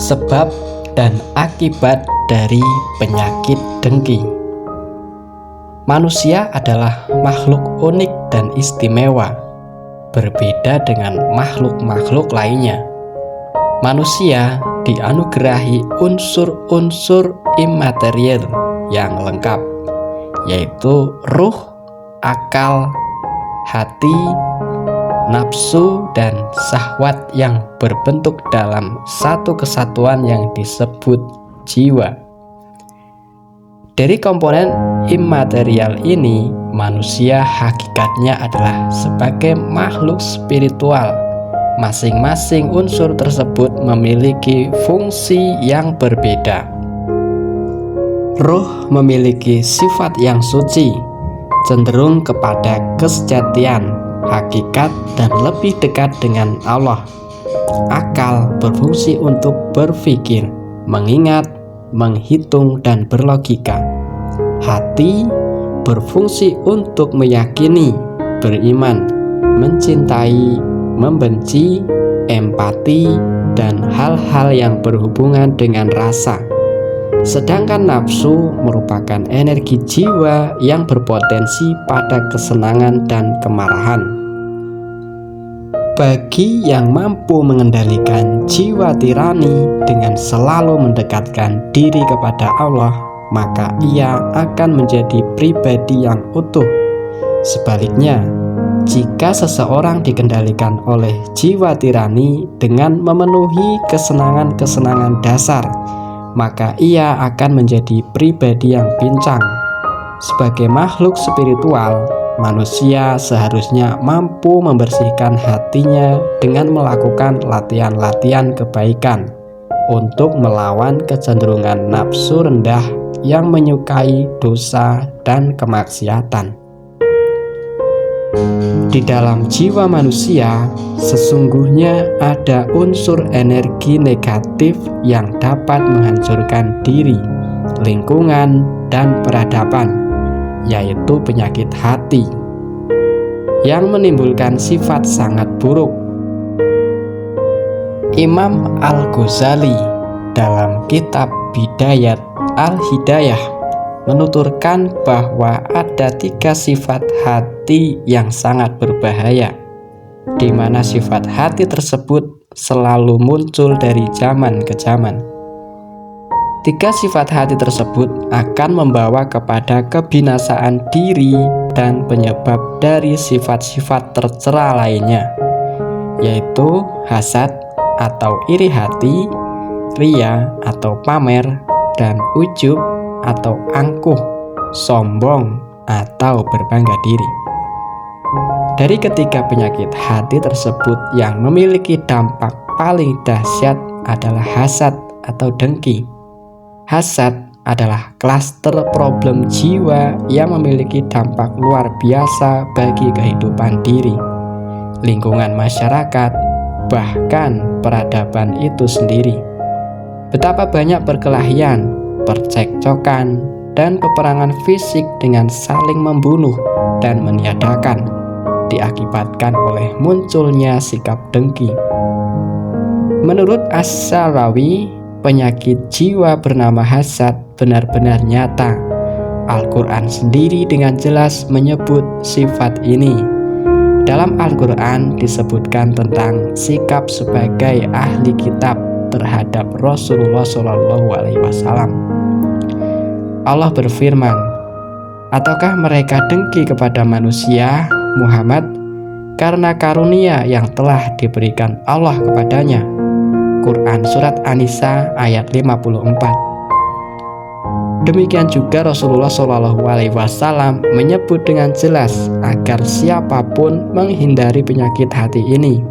Sebab dan akibat dari penyakit dengki. Manusia adalah makhluk unik dan istimewa, berbeda dengan makhluk-makhluk lainnya. Manusia dianugerahi unsur-unsur imaterial yang lengkap, yaitu ruh, akal, hati, nafsu, dan syahwat yang berbentuk dalam satu kesatuan yang disebut jiwa. Dari komponen imaterial ini, manusia hakikatnya adalah sebagai makhluk spiritual. Masing-masing unsur tersebut memiliki fungsi yang berbeda. Ruh memiliki sifat yang suci, cenderung kepada kesejatian, hakikat, dan lebih dekat dengan Allah. Akal berfungsi untuk berpikir, mengingat, menghitung, dan berlogika. Hati berfungsi untuk meyakini, beriman, mencintai, membenci, empati, dan hal-hal yang berhubungan dengan rasa. Sedangkan nafsu merupakan energi jiwa yang berpotensi pada kesenangan dan kemarahan. Bagi yang mampu mengendalikan jiwa tirani dengan selalu mendekatkan diri kepada Allah, maka ia akan menjadi pribadi yang utuh. Sebaliknya, jika seseorang dikendalikan oleh jiwa tirani dengan memenuhi kesenangan-kesenangan dasar, maka ia akan menjadi pribadi yang pincang. Sebagai makhluk spiritual, manusia seharusnya mampu membersihkan hatinya dengan melakukan latihan-latihan kebaikan untuk melawan kecenderungan nafsu rendah yang menyukai dosa dan kemaksiatan. Di dalam jiwa manusia, sesungguhnya ada unsur energi negatif yang dapat menghancurkan diri, lingkungan, dan peradaban, yaitu penyakit hati yang menimbulkan sifat sangat buruk. Imam Al-Ghazali dalam kitab Bidayat Al-Hidayah menuturkan bahwa ada 3 sifat hati yang sangat berbahaya, di mana sifat hati tersebut selalu muncul dari zaman ke zaman. 3 sifat hati tersebut akan membawa kepada kebinasaan diri dan penyebab dari sifat-sifat tercela lainnya, yaitu hasad atau iri hati, riya atau pamer, dan ujub atau angkuh, sombong, atau berbangga diri. Dari ketiga penyakit hati tersebut, yang memiliki dampak paling dahsyat adalah hasad atau dengki. Hasad adalah klaster problem jiwa yang memiliki dampak luar biasa bagi kehidupan diri, lingkungan masyarakat, bahkan peradaban itu sendiri. Betapa banyak perkelahian, percekcokan, dan peperangan fisik dengan saling membunuh dan meniadakan diakibatkan oleh munculnya sikap dengki. Menurut As-Sarawi, penyakit jiwa bernama hasad benar-benar nyata. Al-Quran sendiri dengan jelas menyebut sifat ini. Dalam Al-Quran disebutkan tentang sikap sebagai ahli kitab terhadap Rasulullah SAW. Allah berfirman, "Ataukah mereka dengki kepada manusia, Muhammad, karena karunia yang telah diberikan Allah kepadanya?" Quran Surat An-Nisa ayat 54. Demikian juga Rasulullah SAW menyebut dengan jelas agar siapapun menghindari penyakit hati ini.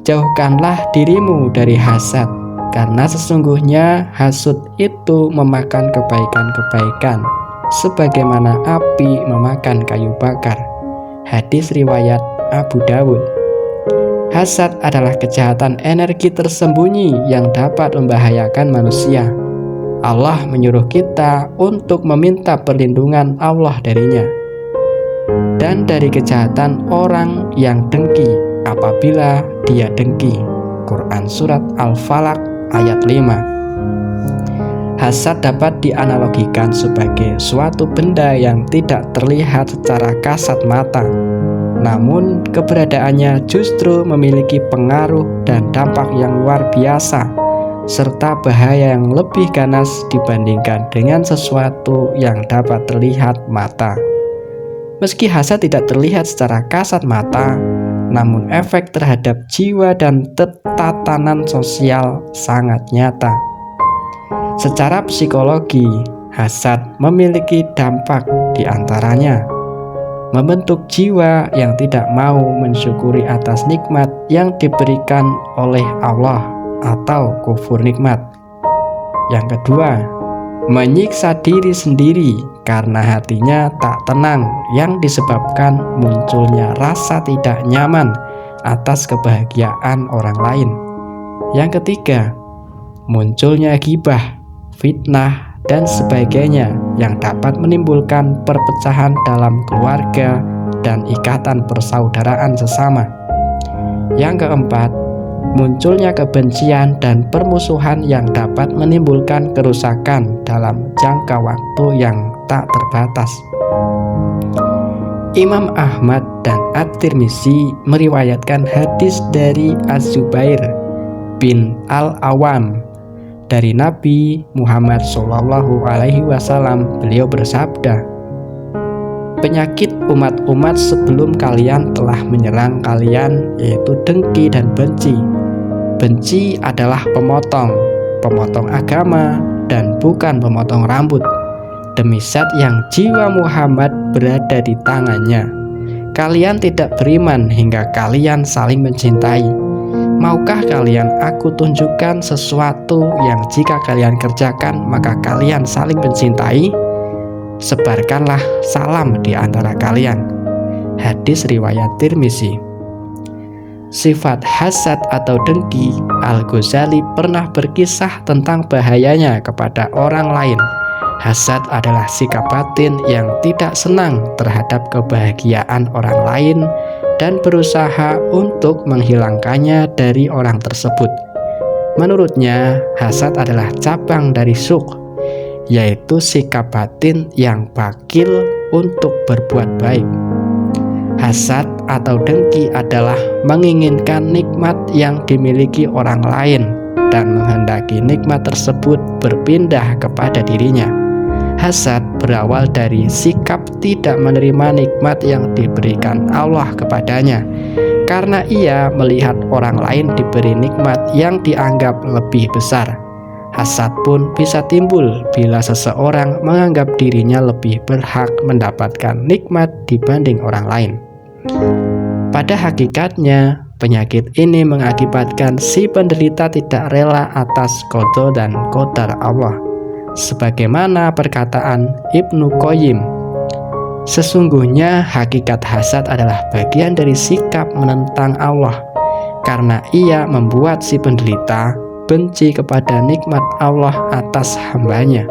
Jauhkanlah dirimu dari hasad, karena sesungguhnya hasud itu memakan kebaikan-kebaikan, sebagaimana api memakan kayu bakar. Hadis riwayat Abu Dawud. Hasad adalah kejahatan energi tersembunyi yang dapat membahayakan manusia. Allah menyuruh kita untuk meminta perlindungan Allah darinya dan dari kejahatan orang yang dengki apabila dia dengki. Quran Surat Al-Falaq ayat 5. Hasad dapat dianalogikan sebagai suatu benda yang tidak terlihat secara kasat mata, namun keberadaannya justru memiliki pengaruh dan dampak yang luar biasa, serta bahaya yang lebih ganas dibandingkan dengan sesuatu yang dapat terlihat mata. Meski hasad tidak terlihat secara kasat mata, namun efek terhadap jiwa dan tatanan sosial sangat nyata. Secara psikologi, hasad memiliki dampak diantaranya membentuk jiwa yang tidak mau mensyukuri atas nikmat yang diberikan oleh Allah atau kufur nikmat. Yang kedua, menyiksa diri sendiri karena hatinya tak tenang yang disebabkan munculnya rasa tidak nyaman atas kebahagiaan orang lain. Yang ketiga, munculnya ghibah, fitnah, dan sebagainya yang dapat menimbulkan perpecahan dalam keluarga dan ikatan persaudaraan sesama. Yang keempat, munculnya kebencian dan permusuhan yang dapat menimbulkan kerusakan dalam jangka waktu yang tak terbatas. Imam Ahmad dan At-Tirmizi meriwayatkan hadis dari Az-Zubair bin Al-Awam dari Nabi Muhammad SAW. Beliau bersabda, penyakit umat-umat sebelum kalian telah menyerang kalian, yaitu dengki dan benci. Benci adalah pemotong agama dan bukan pemotong rambut, demi zat yang jiwa Muhammad berada di tangannya. Kalian tidak beriman hingga kalian saling mencintai. Maukah kalian aku tunjukkan sesuatu yang jika kalian kerjakan maka kalian saling mencintai? Sebarkanlah salam di antara kalian. Hadis riwayat Tirmizi. Sifat hasad atau dengki, Al-Ghazali pernah berkisah tentang bahayanya kepada orang lain. Hasad adalah sikap batin yang tidak senang terhadap kebahagiaan orang lain dan berusaha untuk menghilangkannya dari orang tersebut. Menurutnya, hasad adalah cabang dari syukh, yaitu sikap batin yang bakil untuk berbuat baik. Hasad atau dengki adalah menginginkan nikmat yang dimiliki orang lain dan menghendaki nikmat tersebut berpindah kepada dirinya. Hasad berawal dari sikap tidak menerima nikmat yang diberikan Allah kepadanya, karena ia melihat orang lain diberi nikmat yang dianggap lebih besar. Hasad pun bisa timbul bila seseorang menganggap dirinya lebih berhak mendapatkan nikmat dibanding orang lain. Pada hakikatnya, penyakit ini mengakibatkan si penderita tidak rela atas qada dan qadar Allah. Sebagaimana perkataan Ibnu Qayyim, sesungguhnya hakikat hasad adalah bagian dari sikap menentang Allah, karena ia membuat si penderita benci kepada nikmat Allah atas hambanya,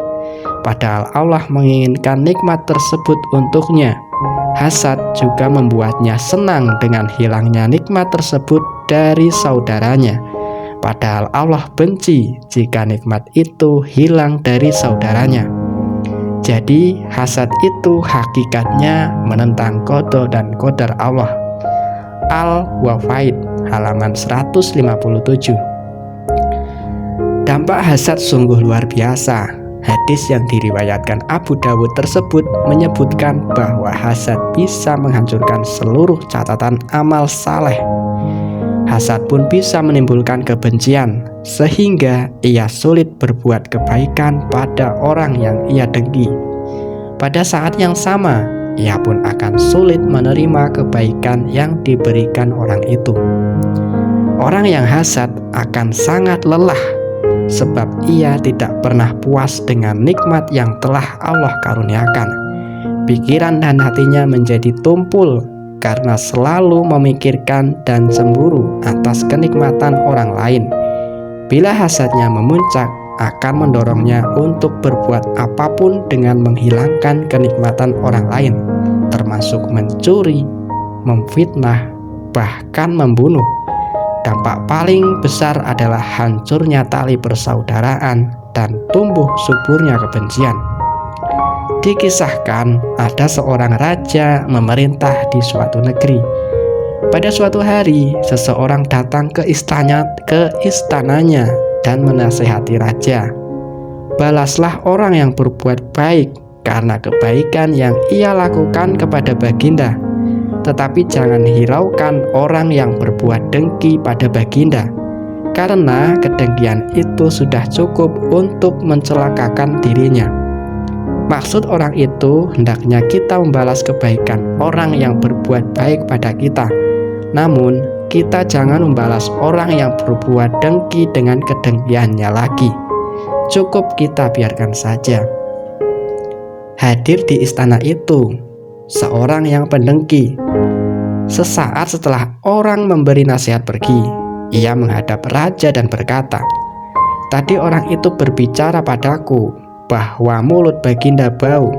padahal Allah menginginkan nikmat tersebut untuknya. Hasad juga membuatnya senang dengan hilangnya nikmat tersebut dari saudaranya, padahal Allah benci jika nikmat itu hilang dari saudaranya. Jadi hasad itu hakikatnya menentang qada dan qadar Allah. Al-Wafaid halaman 157. Dampak hasad sungguh luar biasa. Hadis yang diriwayatkan Abu Dawud tersebut menyebutkan bahwa hasad bisa menghancurkan seluruh catatan amal saleh. Hasad pun bisa menimbulkan kebencian, sehingga ia sulit berbuat kebaikan pada orang yang ia dengki. Pada saat yang sama, ia pun akan sulit menerima kebaikan yang diberikan orang itu. Orang yang hasad akan sangat lelah, sebab ia tidak pernah puas dengan nikmat yang telah Allah karuniakan. Pikiran dan hatinya menjadi tumpul karena selalu memikirkan dan cemburu atas kenikmatan orang lain. Bila hasadnya memuncak, akan mendorongnya untuk berbuat apapun dengan menghilangkan kenikmatan orang lain, termasuk mencuri, memfitnah, bahkan membunuh. dampak paling besar adalah hancurnya tali persaudaraan dan tumbuh suburnya kebencian. Dikisahkan ada seorang raja memerintah di suatu negeri. Pada suatu hari, seseorang datang ke istananya dan menasihati raja. Balaslah orang yang berbuat baik karena kebaikan yang ia lakukan kepada baginda, tetapi jangan hiraukan orang yang berbuat dengki pada baginda, karena kedengkian itu sudah cukup untuk mencelakakan dirinya. Maksud orang itu, hendaknya kita membalas kebaikan orang yang berbuat baik pada kita, namun kita jangan membalas orang yang berbuat dengki dengan kedengkiannya lagi. Cukup kita biarkan saja. Hadir di istana itu seorang yang pendengki. Sesaat setelah orang memberi nasihat pergi, ia menghadap raja dan berkata, "Tadi orang itu berbicara padaku bahwa mulut baginda bau.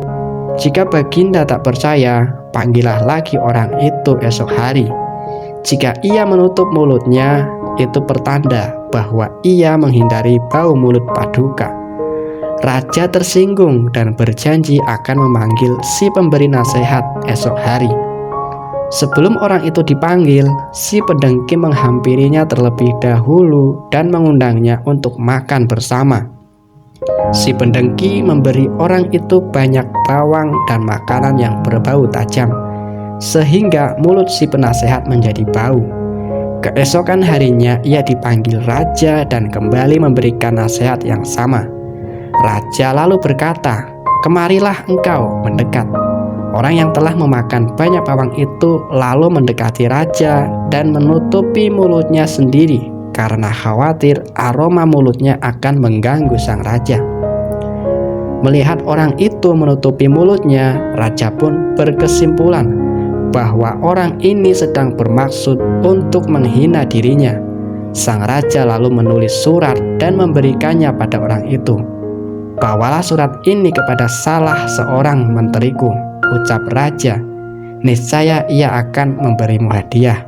Jika baginda tak percaya, panggillah lagi orang itu esok hari. Jika ia menutup mulutnya, itu pertanda bahwa ia menghindari bau mulut paduka." Raja tersinggung dan berjanji akan memanggil si pemberi nasihat esok hari. Sebelum orang itu dipanggil, si pendengki menghampirinya terlebih dahulu dan mengundangnya untuk makan bersama. Si pendengki memberi orang itu banyak bawang dan makanan yang berbau tajam, sehingga mulut si penasehat menjadi bau. Keesokan harinya ia dipanggil raja dan kembali memberikan nasihat yang sama. Raja lalu berkata, "Kemarilah engkau mendekat." Orang yang telah memakan banyak bawang itu lalu mendekati raja dan menutupi mulutnya sendiri karena khawatir aroma mulutnya akan mengganggu sang raja. Melihat orang itu menutupi mulutnya, raja pun berkesimpulan bahwa orang ini sedang bermaksud untuk menghina dirinya. Sang raja lalu menulis surat dan memberikannya pada orang itu. "Bawalah surat ini kepada salah seorang menteriku," ucap raja. "Niscaya ia akan memberimu hadiah."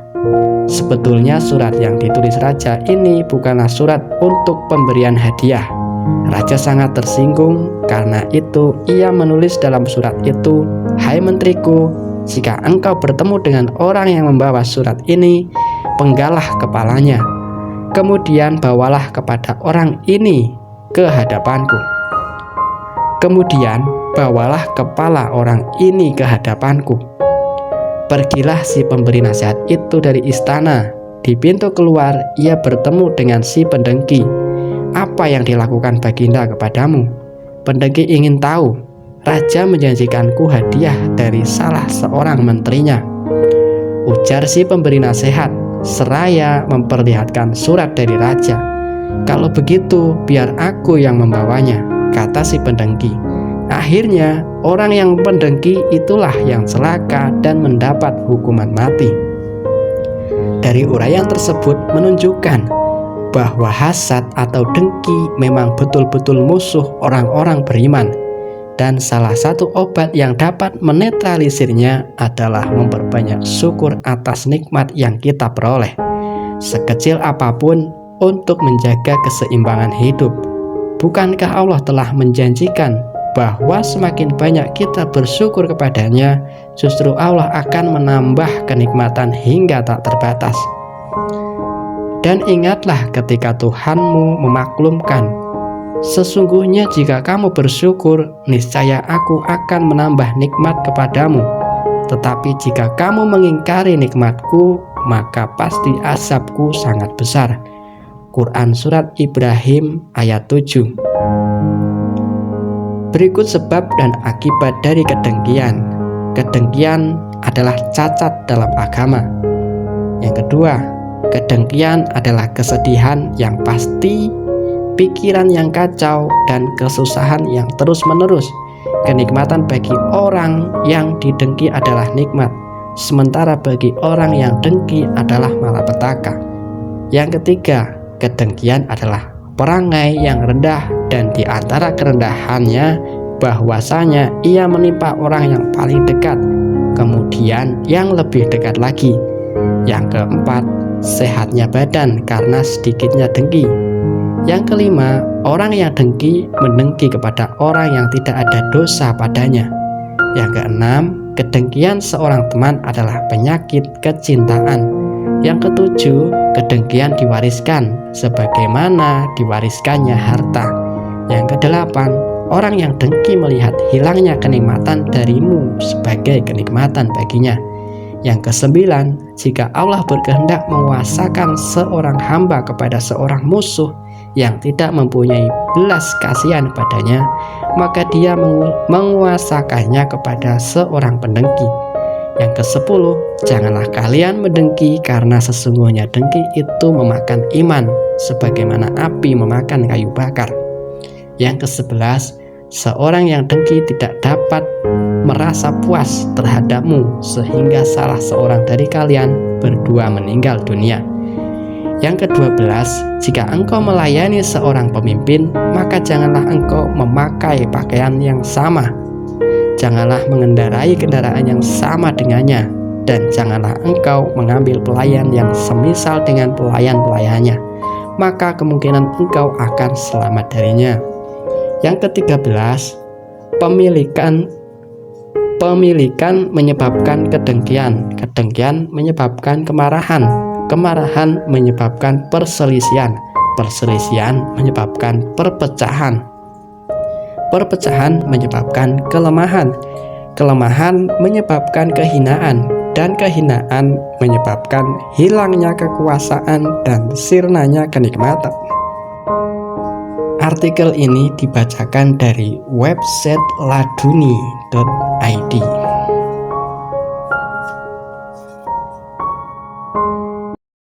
Sebetulnya surat yang ditulis raja ini bukanlah surat untuk pemberian hadiah. Raja sangat tersinggung, karena itu ia menulis dalam surat itu, "Hai menteriku, jika engkau bertemu dengan orang yang membawa surat ini, penggalah kepalanya. Kemudian bawalah kepada orang ini ke hadapanku." Kemudian bawalah kepala orang ini ke hadapanku. Pergilah si pemberi nasihat itu dari istana. Di pintu keluar ia bertemu dengan si pendengki. "Apa yang dilakukan baginda kepadamu?" Pendengki ingin tahu. "Raja menjanjikanku hadiah dari salah seorang menterinya," ujar si pemberi nasihat, seraya memperlihatkan surat dari raja. "Kalau begitu biar aku yang membawanya," kata si pendengki. Akhirnya orang yang pendengki itulah yang celaka dan mendapat hukuman mati. Dari uraian tersebut menunjukkan bahwa hasad atau dengki memang betul-betul musuh orang-orang beriman, dan salah satu obat yang dapat menetralisirnya adalah memperbanyak syukur atas nikmat yang kita peroleh, sekecil apapun, untuk menjaga keseimbangan hidup. Bukankah Allah telah menjanjikan bahwa semakin banyak kita bersyukur kepadanya, justru Allah akan menambah kenikmatan hingga tak terbatas. Dan ingatlah ketika Tuhanmu memaklumkan, "Sesungguhnya jika kamu bersyukur, niscaya aku akan menambah nikmat kepadamu. Tetapi jika kamu mengingkari nikmatku, maka pasti azabku sangat besar." Quran Surat Ibrahim ayat 7. Berikut sebab dan akibat dari kedengkian. Kedengkian adalah cacat dalam agama. Yang kedua, kedengkian adalah kesedihan yang pasti, pikiran yang kacau, dan kesusahan yang terus-menerus. Kenikmatan bagi orang yang didengki adalah nikmat, sementara bagi orang yang dengki adalah malapetaka. Yang ketiga, kedengkian adalah perangai yang rendah, dan di antara kerendahannya bahwasanya ia menimpa orang yang paling dekat, kemudian yang lebih dekat lagi. Yang keempat, sehatnya badan karena sedikitnya dengki. Yang kelima, orang yang dengki mendengki kepada orang yang tidak ada dosa padanya. Yang keenam, kedengkian seorang teman adalah penyakit kecintaan. Yang ketujuh, kedengkian diwariskan sebagaimana diwariskannya harta. Yang kedelapan, orang yang dengki melihat hilangnya kenikmatan darimu sebagai kenikmatan baginya. Yang kesembilan, jika Allah berkehendak menguasakan seorang hamba kepada seorang musuh yang tidak mempunyai belas kasihan padanya, maka dia menguasakannya kepada seorang pendengki. Yang kesepuluh, janganlah kalian mendengki karena sesungguhnya dengki itu memakan iman sebagaimana api memakan kayu bakar. Yang kesebelas, seorang yang dengki tidak dapat merasa puas terhadapmu sehingga salah seorang dari kalian berdua meninggal dunia. Yang ke-12, jika engkau melayani seorang pemimpin, maka janganlah engkau memakai pakaian yang sama. Janganlah mengendarai kendaraan yang sama dengannya, dan janganlah engkau mengambil pelayan yang semisal dengan pelayan-pelayannya, maka kemungkinan engkau akan selamat darinya. Yang ke-13, pemilikan menyebabkan kedengkian, kedengkian menyebabkan kemarahan, kemarahan menyebabkan perselisihan, perselisihan menyebabkan perpecahan, perpecahan menyebabkan kelemahan, kelemahan menyebabkan kehinaan, dan kehinaan menyebabkan hilangnya kekuasaan dan sirnanya kenikmatan. Artikel ini dibacakan dari website laduni.id.